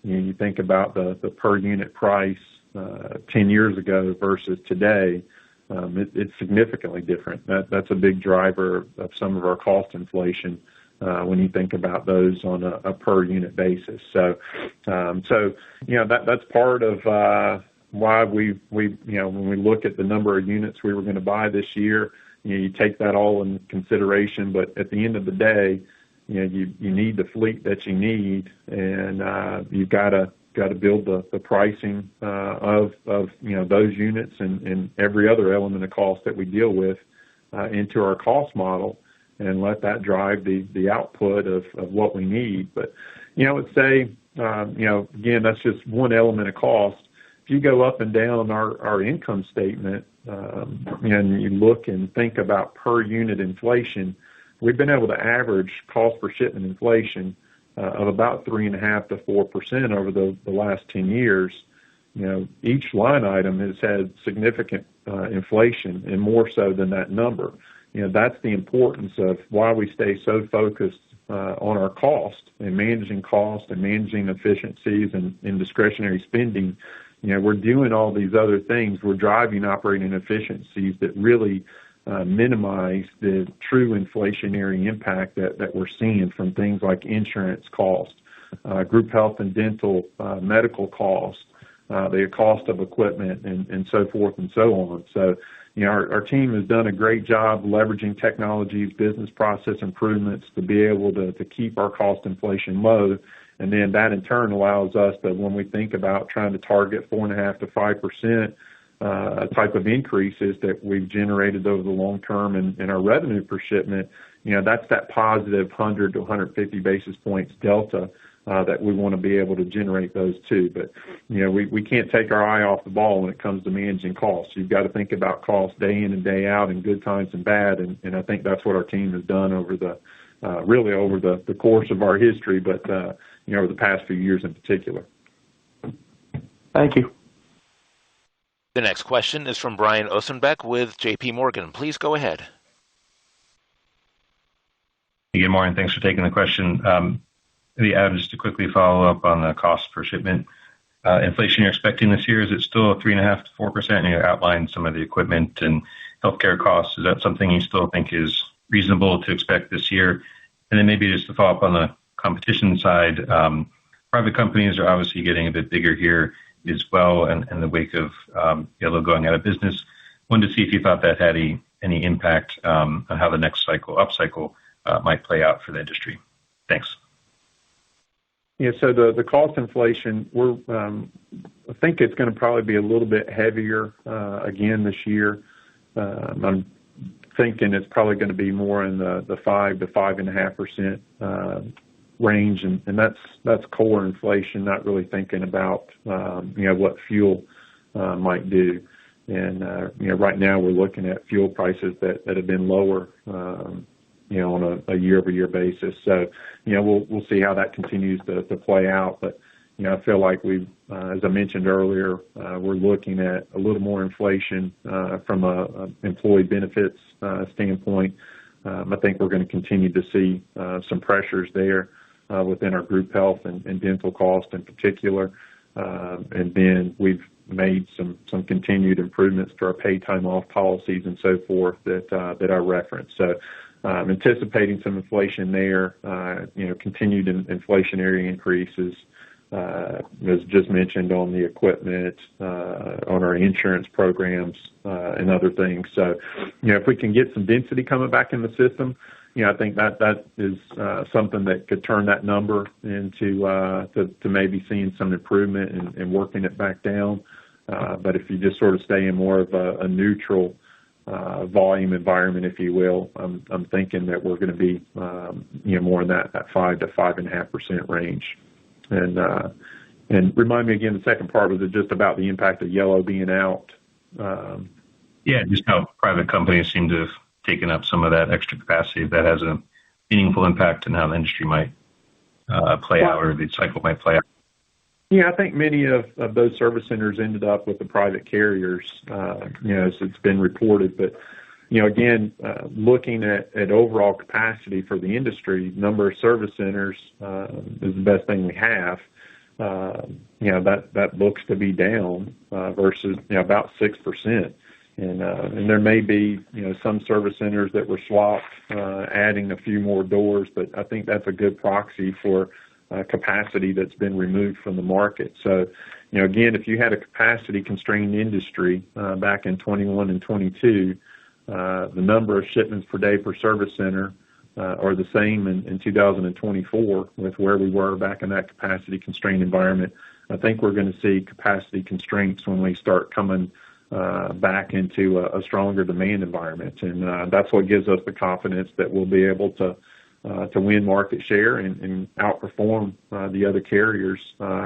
Speaker 4: you think about the per unit price 10 years ago versus today, it's significantly different. That's a big driver of some of our cost inflation when you think about those on a per unit basis. So that's part of why we when we look at the number of units we were going to buy this year, you take that all in consideration. But at the end of the day, you need the fleet that you need, and you've got to build the pricing of those units and every other element of cost that we deal with into our cost model, and let that drive the output of what we need. But I would say again, that's just one element of cost. If you go up and down our income statement and you look and think about per unit inflation, we've been able to average cost per shipment inflation of about 3.5% to 4% over the last 10 years. Each line item has had significant inflation, and more so than that number. That's the importance of why we stay so focused on our cost and managing cost and managing efficiencies and discretionary spending. We're doing all these other things. We're driving operating efficiencies that really minimize the true inflationary impact that we're seeing from things like insurance cost, group health and dental, medical cost, the cost of equipment, and so forth and so on. So, our team has done a great job leveraging technologies, business process improvements to be able to keep our cost inflation low. And then that in turn allows us that when we think about trying to target 4.5% to 5% type of increases that we've generated over the long term in our revenue per shipment, that's that positive 100 to 150 basis points delta that we want to be able to generate those too. But, we can't take our eye off the ball when it comes to managing costs. You've got to think about costs day in and day out in good times and bad. And I think that's what our team has done over the course of our history, but, over the past few years in particular.
Speaker 18: Thank you.
Speaker 1: The next question is from Brian Ossenbeck with J.P. Morgan. Please go ahead.
Speaker 19: Good morning. Thanks for taking the question. Maybe, Adam, just to quickly follow up on the cost per shipment. Inflation you're expecting this year, is it still 3.5% to 4%? You outlined some of the equipment and healthcare costs. Is that something you still think is reasonable to expect this year? And then maybe just to follow up on the competition side, private companies are obviously getting a bit bigger here as well in the wake of Yellow going out of business. Wanted to see if you thought that had any impact on how the next upcycle might play out for the industry. Thanks.
Speaker 4: Yeah, so the cost inflation, I think it's going to probably be a little bit heavier again this year. I'm thinking it's probably going to be more in the 5 to 5.5% range, and that's core inflation, not really thinking about what fuel might do. And right now we're looking at fuel prices that have been lower on a year-over-year basis. So we'll see how that continues to play out. But I feel like as I mentioned earlier, we're looking at a little more inflation from a employee benefits standpoint. I think we're going to continue to see some pressures there within our group health and dental costs in particular. And then we've made some continued improvements to our paid time off policies and so forth that I referenced. So anticipating some inflation there, continued inflationary increases, as just mentioned on the equipment, on our insurance programs, and other things. So, if we can get some density coming back in the system, I think that is something that could turn that number into to maybe seeing some improvement and working it back down. But if you just sort of stay in more of a neutral volume environment, if you will, I'm thinking that we're going to be more in that 5 to 5.5% range. And remind me again, the second part, was it just about the impact of Yellow being out?
Speaker 19: Yeah, just how private companies seem to have taken up some of that extra capacity, if that has a meaningful impact on how the industry might play out, or the cycle might play out.
Speaker 4: Yeah, I think many of those service centers ended up with the private carriers, as it's been reported. But, again, looking at overall capacity for the industry, number of service centers is the best thing we have. That looks to be down versus about 6%. And there may be some service centers that were swapped, adding a few more doors, but I think that's a good proxy for capacity that's been removed from the market. So, again, if you had a capacity constrained industry back in 21 and 22, the number of shipments per day per service center are the same in 2024 with where we were back in that capacity constrained environment. I think we're going to see capacity constraints when we start coming back into a stronger demand environment. And that's what gives us the confidence that we'll be able to win market share and outperform the other carriers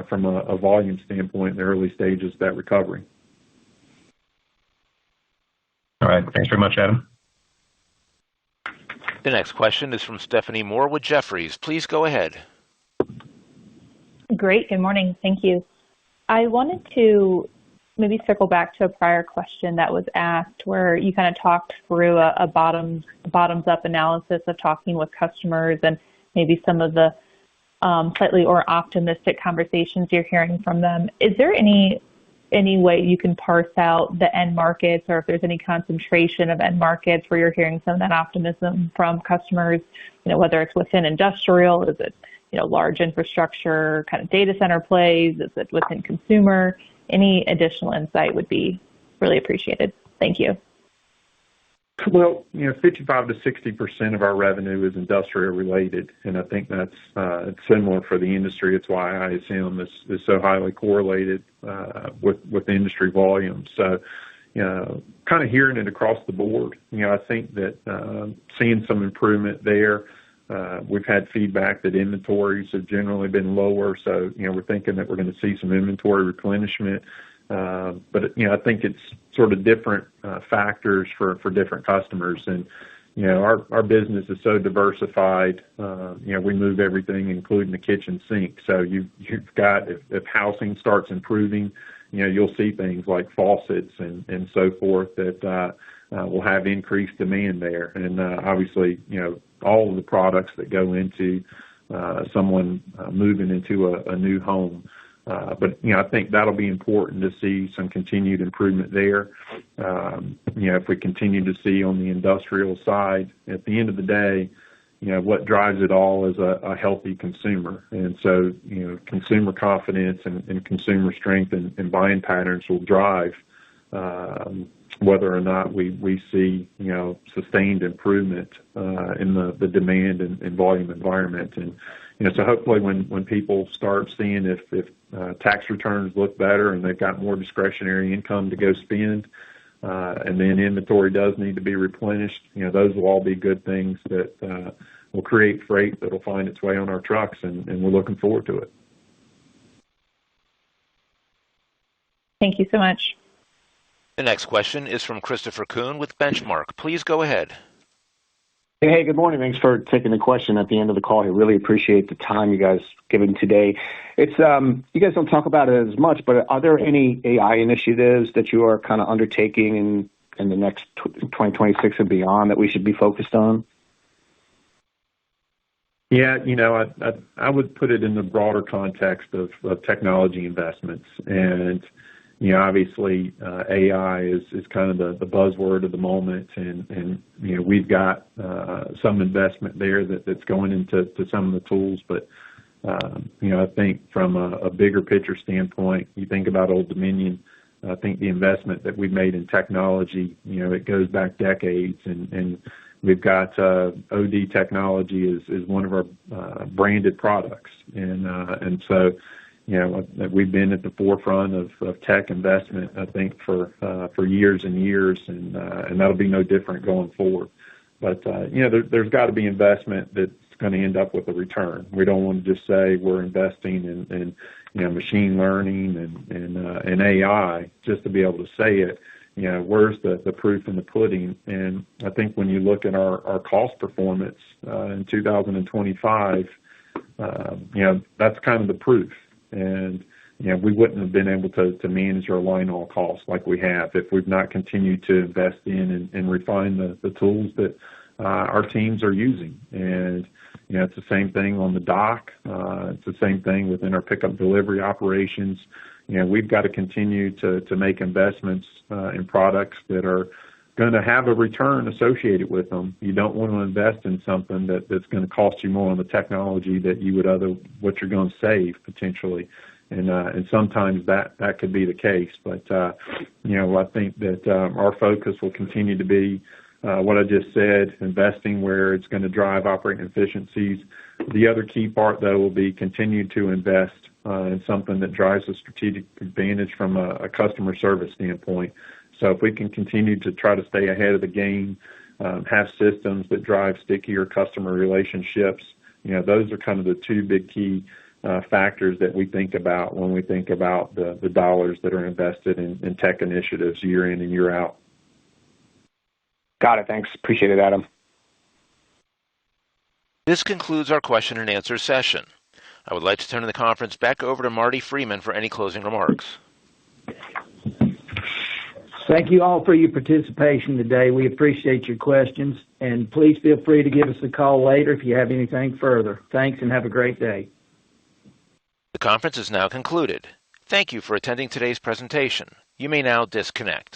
Speaker 4: from a volume standpoint in the early stages of that recovery.
Speaker 19: All right. Thanks very much, Adam.
Speaker 1: The next question is from Stephanie Moore with Jefferies. Please go ahead.
Speaker 20: Great. Good morning. Thank you. I wanted to maybe circle back to a prior question that was asked, where you kind of talked through a bottoms-up analysis of talking with customers and maybe some of the slightly more optimistic conversations you're hearing from them. Is there any way you can parse out the end markets, or if there's any concentration of end markets where you're hearing some of that optimism from customers, whether it's within industrial, is it, large infrastructure, kind of data center plays, is it within consumer? Any additional insight would be really appreciated. Thank you.
Speaker 4: Well, 55 to 60% of our revenue is industrial related, and I think that's it's similar for the industry. It's why ISM is so highly correlated with industry volume. So, kind of hearing it across the board. I think that seeing some improvement there. We've had feedback that inventories have generally been lower, so we're thinking that we're going to see some inventory replenishment. But I think it's sort of different factors for different customers. And our business is so diversified. We move everything, including the kitchen sink. So you've got, if housing starts improving, you'll see things like faucets and so forth that will have increased demand there. And obviously, all of the products that go into someone moving into a new home. But I think that'll be important to see some continued improvement there. If we continue to see on the industrial side, at the end of the day, what drives it all is a healthy consumer. And so, consumer confidence and consumer strength and buying patterns will drive whether or not we see, sustained improvement in the demand and volume environment. And, so hopefully when people start seeing if tax returns look better and they've got more discretionary income to go spend, and then inventory does need to be replenished, those will all be good things that will create freight that'll find its way on our trucks, and we're looking forward to it.
Speaker 20: Thank you so much.
Speaker 1: The next question is from Christopher Kuhn with Benchmark. Please go ahead.
Speaker 21: Hey, good morning. Thanks for taking the question at the end of the call. I really appreciate the time you guys given today. It's you guys don't talk about it as much, but are there any AI initiatives that you are kind of undertaking in the next 2026 and beyond that we should be focused on?
Speaker 4: Yeah, I would put it in the broader context of technology investments. And obviously, AI is kind of the buzzword of the moment, and we've got some investment there that's going into some of the tools. But I think from a bigger picture standpoint, you think about Old Dominion. I think the investment that we've made in technology, it goes back decades, and we've got OD technology is one of our branded products, and so. We've been at the forefront of tech investment, I think, for years and years, and that'll be no different going forward. But there's got to be investment that's going to end up with a return. We don't want to just say we're investing in machine learning and AI just to be able to say it. Where's the proof in the pudding? And I think when you look at our cost performance in 2025, that's kind of the proof. And we wouldn't have been able to manage our line haul costs like we have if we've not continued to invest in and refine the tools that our teams are using. And it's the same thing on the dock. It's the same thing within our pickup delivery operations. We've got to continue to make investments in products that are going to have a return associated with them. You don't want to invest in something that's going to cost you more on the technology that you would what you're going to save potentially. And sometimes that could be the case. But, I think that our focus will continue to be what I just said, investing where it's going to drive operating efficiencies. The other key part, though, will be continue to invest in something that drives a strategic advantage from a customer service standpoint. So if we can continue to try to stay ahead of the game, have systems that drive stickier customer relationships, those are kind of the two big key factors that we think about when we think about the dollars that are invested in tech initiatives year in and year out.
Speaker 21: Got it. Thanks. Appreciate it, Adam.
Speaker 1: This concludes our question and answer session. I would like to turn the conference back over to Marty Freeman for any closing remarks.
Speaker 3: Thank you all for your participation today. We appreciate your questions, and please feel free to give us a call later if you have anything further. Thanks, and have a great day.
Speaker 1: The conference is now concluded. Thank you for attending today's presentation. You may now disconnect.